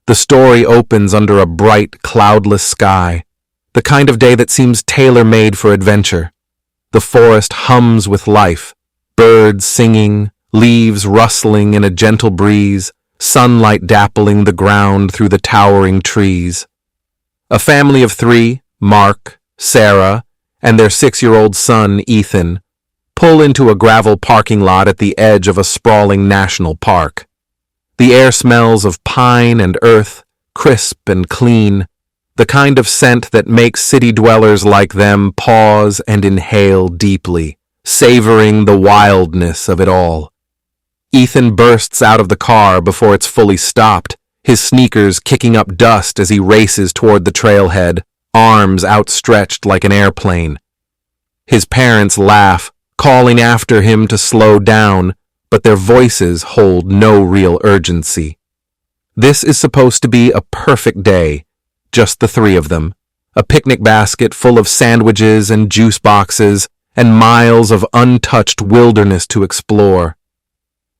The story opens under a bright, cloudless sky, the kind of day that seems tailor-made for adventure. The forest hums with life, birds singing, leaves rustling in a gentle breeze, sunlight dappling the ground through the towering trees. A family of three, Mark, Sarah, and their 6-year-old son, Ethan, pull into a gravel parking lot at the edge of a sprawling national park. The air smells of pine and earth, crisp and clean, the kind of scent that makes city dwellers like them pause and inhale deeply, savoring the wildness of it all. Ethan bursts out of the car before it's fully stopped, his sneakers kicking up dust as he races toward the trailhead, arms outstretched like an airplane. His parents laugh, calling after him to slow down, but their voices hold no real urgency. This is supposed to be a perfect day, just the three of them, a picnic basket full of sandwiches and juice boxes, and miles of untouched wilderness to explore.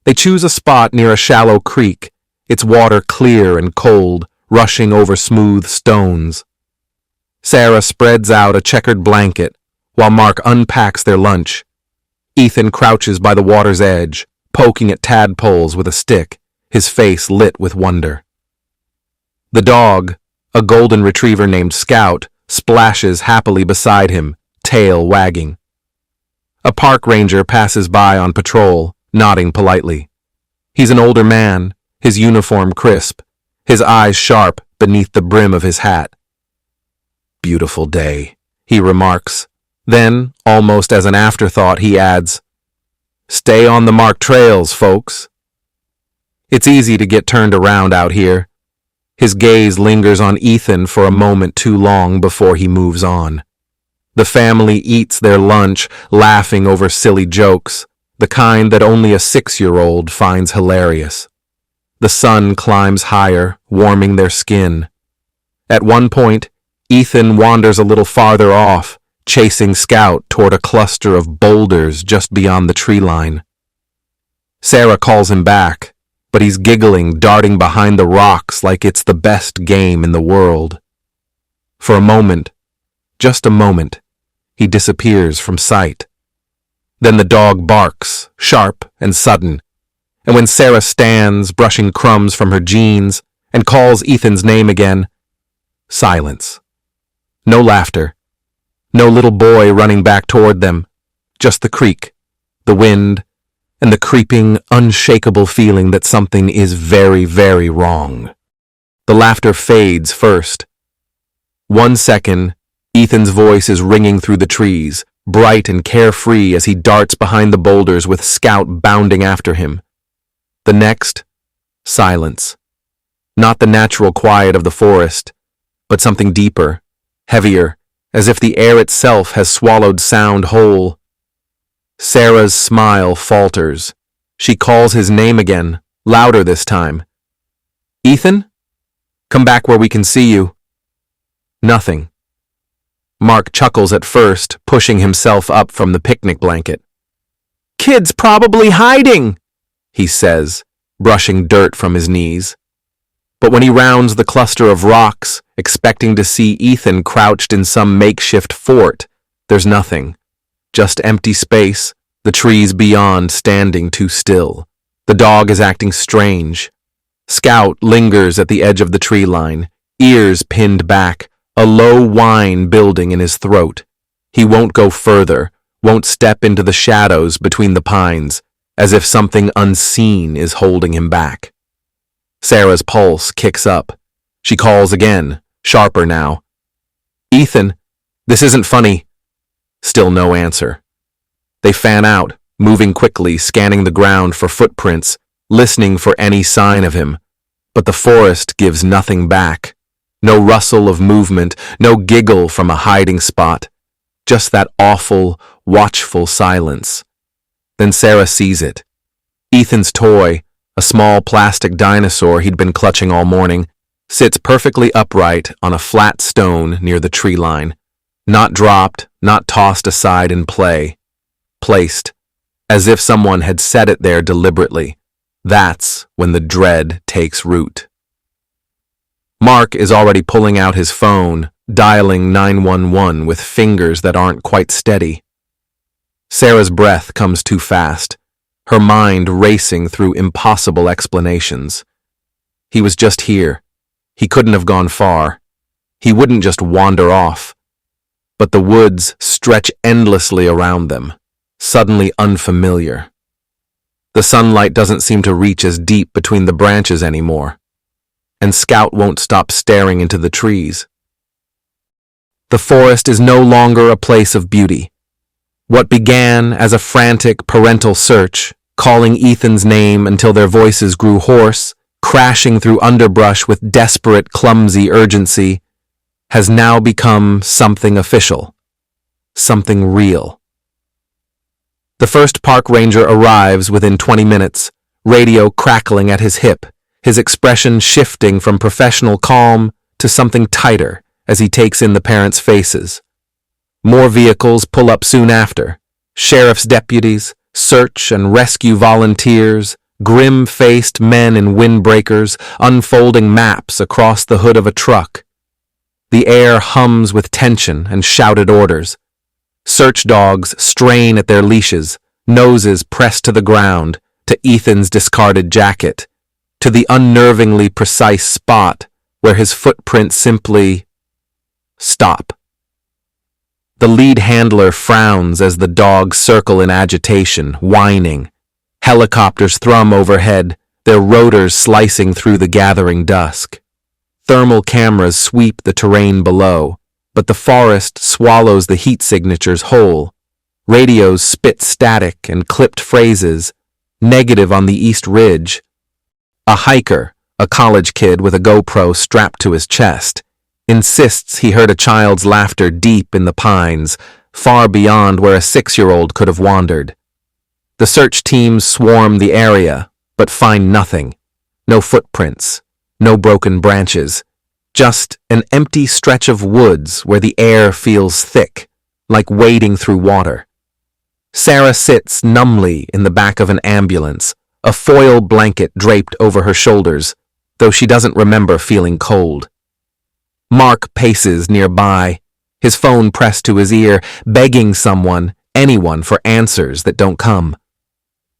They choose a spot near a shallow creek, its water clear and cold, rushing over smooth stones. Sarah spreads out a checkered blanket, while Mark unpacks their lunch. Ethan crouches by the water's edge, poking at tadpoles with a stick, his face lit with wonder. The dog, a golden retriever named Scout, splashes happily beside him, tail wagging. A park ranger passes by on patrol, nodding politely. He's an older man, his uniform crisp, his eyes sharp beneath the brim of his hat. "Beautiful day," he remarks. Then, almost as an afterthought, he adds, "Stay on the marked trails, folks." It's easy to get turned around out here. His gaze lingers on Ethan for a moment too long before he moves on. The family eats their lunch, laughing over silly jokes, the kind that only a 6-year-old finds hilarious. The sun climbs higher, warming their skin. At one point, Ethan wanders a little farther off, chasing Scout toward a cluster of boulders just beyond the tree line. Sarah calls him back, but he's giggling, darting behind the rocks like it's the best game in the world. For a moment, just a moment, he disappears from sight. Then the dog barks, sharp and sudden, and when Sarah stands, brushing crumbs from her jeans, and calls Ethan's name again, silence. No laughter. No little boy running back toward them, just the creek, the wind, and the creeping, unshakable feeling that something is very, very wrong. The laughter fades first. 1 second, Ethan's voice is ringing through the trees, bright and carefree as he darts behind the boulders with Scout bounding after him. The next, silence. Not the natural quiet of the forest, but something deeper, heavier, as if the air itself has swallowed sound whole. Sarah's smile falters. She calls his name again, louder this time. "Ethan? Come back where we can see you." Nothing. Mark chuckles at first, pushing himself up from the picnic blanket. "Kid's probably hiding," he says, brushing dirt from his knees. But when he rounds the cluster of rocks, expecting to see Ethan crouched in some makeshift fort, there's nothing. Just empty space, the trees beyond standing too still. The dog is acting strange. Scout lingers at the edge of the tree line, ears pinned back, a low whine building in his throat. He won't go further, won't step into the shadows between the pines, as if something unseen is holding him back. Sarah's pulse kicks up. She calls again, sharper now. "Ethan, this isn't funny." Still no answer. They fan out, moving quickly, scanning the ground for footprints, listening for any sign of him. But the forest gives nothing back. No rustle of movement, no giggle from a hiding spot. Just that awful, watchful silence. Then Sarah sees it. Ethan's toy, a small plastic dinosaur he'd been clutching all morning, sits perfectly upright on a flat stone near the tree line. Not dropped, not tossed aside in play. Placed, as if someone had set it there deliberately. That's when the dread takes root. Mark is already pulling out his phone, dialing 911 with fingers that aren't quite steady. Sarah's breath comes too fast, her mind racing through impossible explanations. He was just here. He couldn't have gone far. He wouldn't just wander off. But the woods stretch endlessly around them, suddenly unfamiliar. The sunlight doesn't seem to reach as deep between the branches anymore, and Scout won't stop staring into the trees. The forest is no longer a place of beauty. What began as a frantic parental search, calling Ethan's name until their voices grew hoarse, crashing through underbrush with desperate, clumsy urgency, has now become something official, something real. The first park ranger arrives within 20 minutes, radio crackling at his hip, his expression shifting from professional calm to something tighter as he takes in the parents' faces. More vehicles pull up soon after, sheriff's deputies, search and rescue volunteers, grim-faced men in windbreakers, unfolding maps across the hood of a truck. The air hums with tension and shouted orders. Search dogs strain at their leashes, noses pressed to the ground, to Ethan's discarded jacket, to the unnervingly precise spot where his footprint simply stop. The lead handler frowns as the dogs circle in agitation, whining. Helicopters thrum overhead, their rotors slicing through the gathering dusk. Thermal cameras sweep the terrain below, but the forest swallows the heat signatures whole. Radios spit static and clipped phrases, negative on the East Ridge. A hiker, a college kid with a GoPro strapped to his chest, insists he heard a child's laughter deep in the pines, far beyond where a 6-year-old could have wandered. The search teams swarm the area, but find nothing. No footprints, no broken branches, just an empty stretch of woods where the air feels thick, like wading through water. Sarah sits numbly in the back of an ambulance, a foil blanket draped over her shoulders, though she doesn't remember feeling cold. Mark paces nearby, his phone pressed to his ear, begging someone, anyone, for answers that don't come.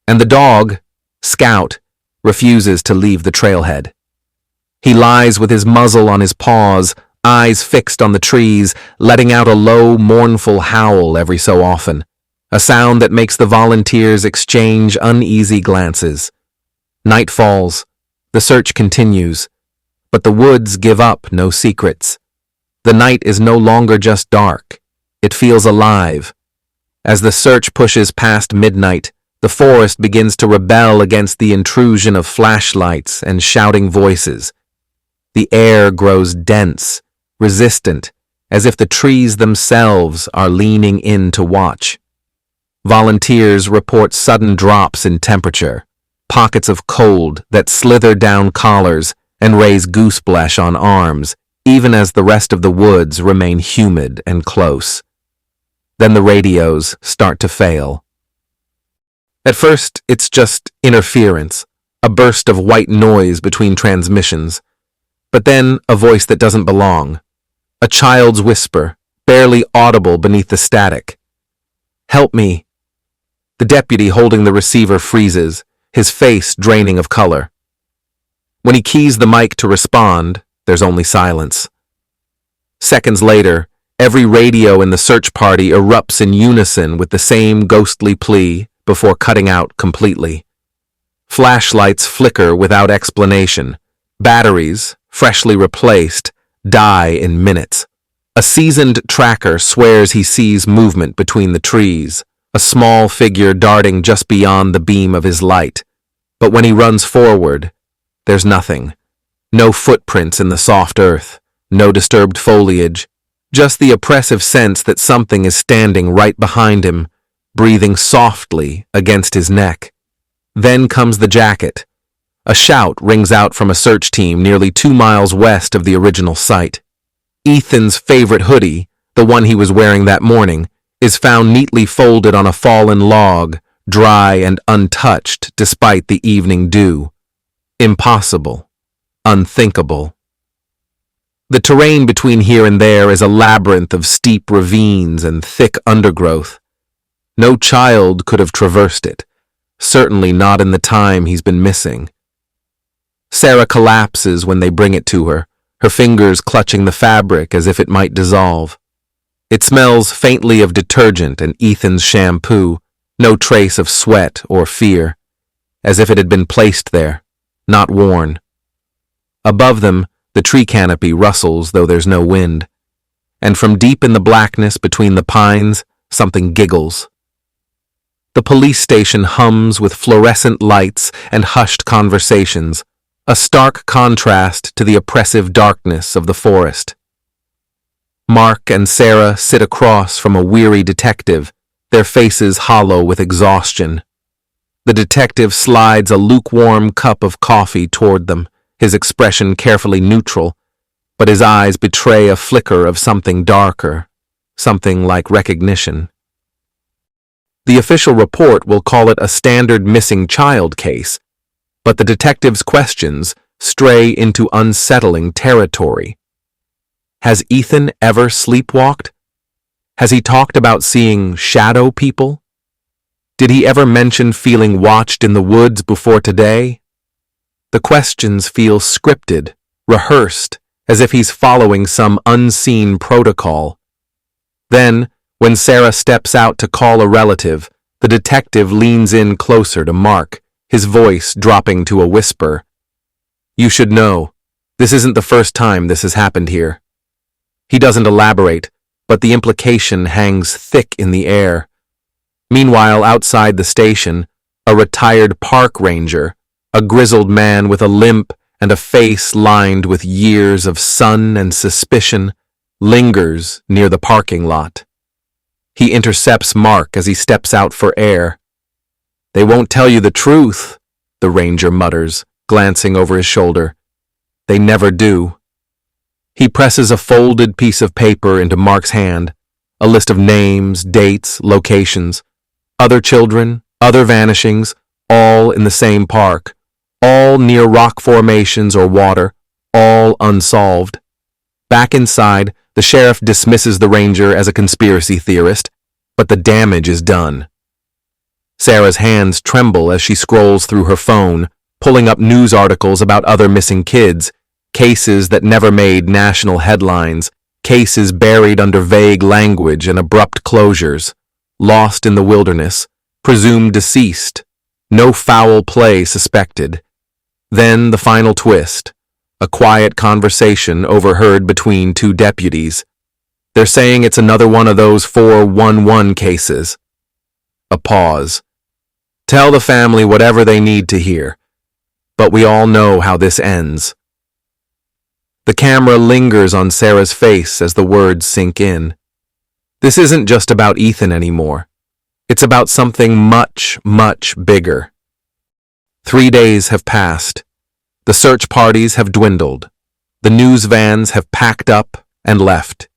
And the dog, Scout, refuses to leave the trailhead. He lies with his muzzle on his paws, eyes fixed on the trees, letting out a low, mournful howl every so often, a sound that makes the volunteers exchange uneasy glances. Night falls, the search continues, but the woods give up no secrets. The night is no longer just dark, it feels alive. As the search pushes past midnight, the forest begins to rebel against the intrusion of flashlights and shouting voices. The air grows dense, resistant, as if the trees themselves are leaning in to watch. Volunteers report sudden drops in temperature, pockets of cold that slither down collars and raise gooseblesh on arms, even as the rest of the woods remain humid and close. Then the radios start to fail. At first, it's just interference, a burst of white noise between transmissions. But then a voice that doesn't belong, a child's whisper, barely audible beneath the static. "Help me." The deputy holding the receiver freezes, his face draining of color. When he keys the mic to respond, there's only silence. Seconds later, every radio in the search party erupts in unison with the same ghostly plea before cutting out completely. Flashlights flicker without explanation. Batteries, freshly replaced, die in minutes. A seasoned tracker swears he sees movement between the trees, a small figure darting just beyond the beam of his light. But when he runs forward, there's nothing. No footprints in the soft earth, no disturbed foliage, just the oppressive sense that something is standing right behind him, breathing softly against his neck. Then comes the jacket. A shout rings out from a search team nearly 2 miles west of the original site. Ethan's favorite hoodie, the one he was wearing that morning, is found neatly folded on a fallen log, dry and untouched despite the evening dew. Impossible. Unthinkable. The terrain between here and there is a labyrinth of steep ravines and thick undergrowth. No child could have traversed it, certainly not in the time he's been missing. Sarah collapses when they bring it to her, her fingers clutching the fabric as if it might dissolve. It smells faintly of detergent and Ethan's shampoo, no trace of sweat or fear, as if it had been placed there, not worn. Above them, the tree canopy rustles though there's no wind, and from deep in the blackness between the pines, something giggles. The police station hums with fluorescent lights and hushed conversations, a stark contrast to the oppressive darkness of the forest. Mark and Sarah sit across from a weary detective, their faces hollow with exhaustion. The detective slides a lukewarm cup of coffee toward them, his expression carefully neutral, but his eyes betray a flicker of something darker, something like recognition. The official report will call it a standard missing child case, but the detective's questions stray into unsettling territory. Has Ethan ever sleepwalked? Has he talked about seeing shadow people? Did he ever mention feeling watched in the woods before today? The questions feel scripted, rehearsed, as if he's following some unseen protocol. Then, when Sarah steps out to call a relative, the detective leans in closer to Mark, his voice dropping to a whisper. You should know, this isn't the first time this has happened here. He doesn't elaborate, but the implication hangs thick in the air. Meanwhile, outside the station, a retired park ranger, a grizzled man with a limp and a face lined with years of sun and suspicion, lingers near the parking lot. He intercepts Mark as he steps out for air. They won't tell you the truth, the ranger mutters, glancing over his shoulder. They never do. He presses a folded piece of paper into Mark's hand, a list of names, dates, locations, other children, other vanishings, all in the same park, all near rock formations or water, all unsolved. Back inside, the sheriff dismisses the ranger as a conspiracy theorist, but the damage is done. Sarah's hands tremble as she scrolls through her phone, pulling up news articles about other missing kids, cases that never made national headlines, cases buried under vague language and abrupt closures, lost in the wilderness, presumed deceased, no foul play suspected. Then the final twist, a quiet conversation overheard between two deputies. They're saying it's another one of those 411 cases. A pause. Tell the family whatever they need to hear, but we all know how this ends. The camera lingers on Sarah's face as the words sink in. This isn't just about Ethan anymore. It's about something much, much bigger. 3 days have passed. The search parties have dwindled. The news vans have packed up and left.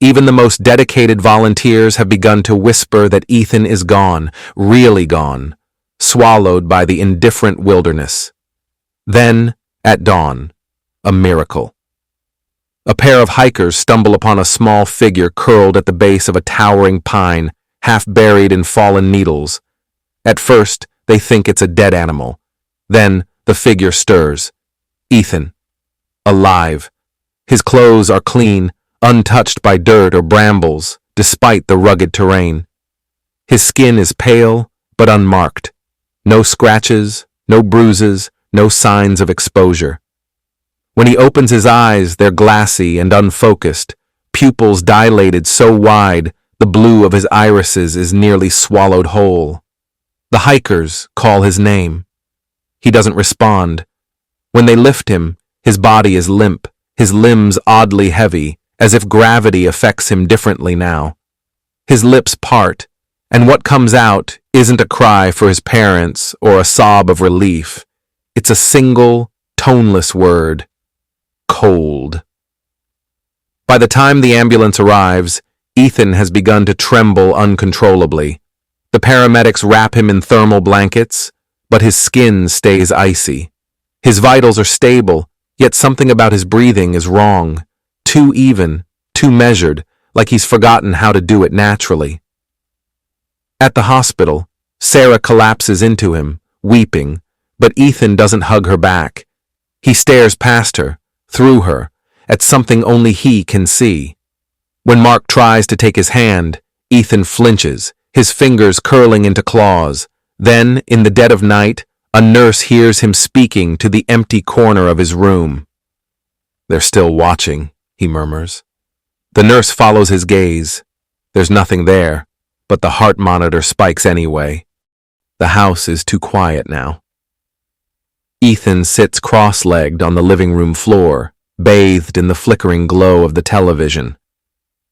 Even the most dedicated volunteers have begun to whisper that Ethan is gone, really gone, swallowed by the indifferent wilderness. Then, at dawn, a miracle. A pair of hikers stumble upon a small figure curled at the base of a towering pine, half buried in fallen needles. At first, they think it's a dead animal. Then, the figure stirs. Ethan. Alive. His clothes are clean, untouched by dirt or brambles, despite the rugged terrain. His skin is pale, but unmarked. No scratches, no bruises, no signs of exposure. When he opens his eyes, they're glassy and unfocused, pupils dilated so wide the blue of his irises is nearly swallowed whole. The hikers call his name. He doesn't respond. When they lift him, his body is limp, his limbs oddly heavy, as if gravity affects him differently now. His lips part, and what comes out isn't a cry for his parents or a sob of relief. It's a single, toneless word. Cold. By the time the ambulance arrives, Ethan has begun to tremble uncontrollably. The paramedics wrap him in thermal blankets, but his skin stays icy. His vitals are stable, yet something about his breathing is wrong. too even, too measured, like he's forgotten how to do it naturally. At the hospital, Sarah collapses into him, weeping, but Ethan doesn't hug her back. He stares past her, through her, at something only he can see. When Mark tries to take his hand, Ethan flinches, his fingers curling into claws. Then, in the dead of night, a nurse hears him speaking to the empty corner of his room. "They're still watching," he murmurs. The nurse follows his gaze. There's nothing there, but the heart monitor spikes anyway. The house is too quiet now. Ethan sits cross-legged on the living room floor, bathed in the flickering glow of the television.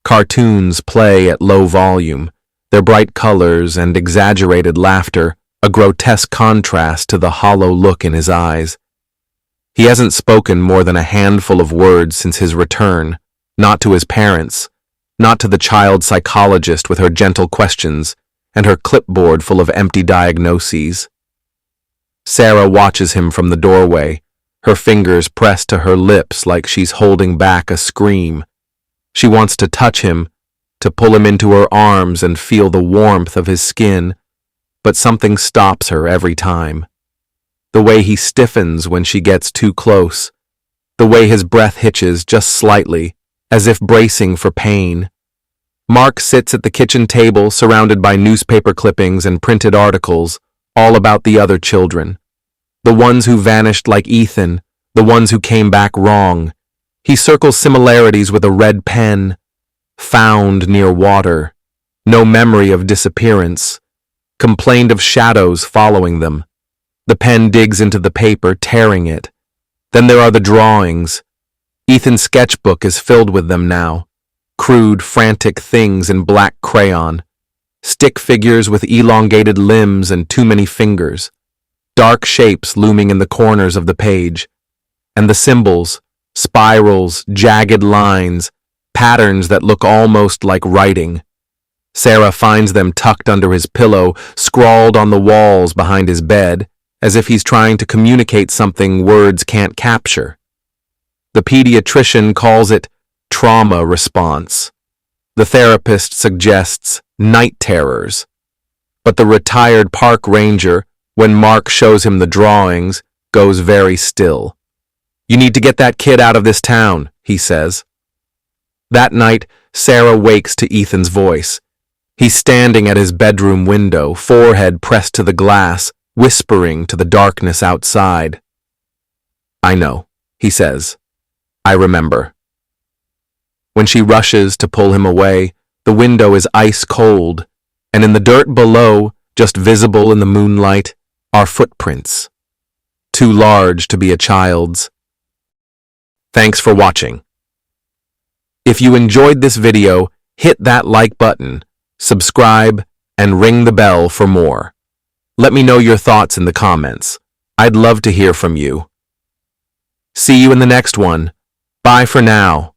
Cartoons play at low volume, their bright colors and exaggerated laughter a grotesque contrast to the hollow look in his eyes. He hasn't spoken more than a handful of words since his return, not to his parents, not to the child psychologist with her gentle questions and her clipboard full of empty diagnoses. Sarah watches him from the doorway, her fingers pressed to her lips like she's holding back a scream. She wants to touch him, to pull him into her arms and feel the warmth of his skin, but something stops her every time. The way he stiffens when she gets too close, the way his breath hitches just slightly, as if bracing for pain. Mark sits at the kitchen table surrounded by newspaper clippings and printed articles, all about the other children. The ones who vanished like Ethan, the ones who came back wrong. He circles similarities with a red pen. Found near water. No memory of disappearance. Complained of shadows following them. The pen digs into the paper, tearing it. Then there are the drawings. Ethan's sketchbook is filled with them now. Crude, frantic things in black crayon. Stick figures with elongated limbs and too many fingers. Dark shapes looming in the corners of the page. And the symbols, spirals, jagged lines, patterns that look almost like writing. Sarah finds them tucked under his pillow, scrawled on the walls behind his bed, as if he's trying to communicate something words can't capture. The pediatrician calls it trauma response. The therapist suggests night terrors. But the retired park ranger, when Mark shows him the drawings, goes very still. "You need to get that kid out of this town," he says. That night, Sarah wakes to Ethan's voice. He's standing at his bedroom window, forehead pressed to the glass, whispering to the darkness outside. "I know," he says. "I remember." When she rushes to pull him away, the window is ice cold, and in the dirt below, just visible in the moonlight, are footprints. Too large to be a child's. Thanks for watching. If you enjoyed this video, hit that like button, subscribe, and ring the bell for more. Let me know your thoughts in the comments. I'd love to hear from you. See you in the next one. Bye for now.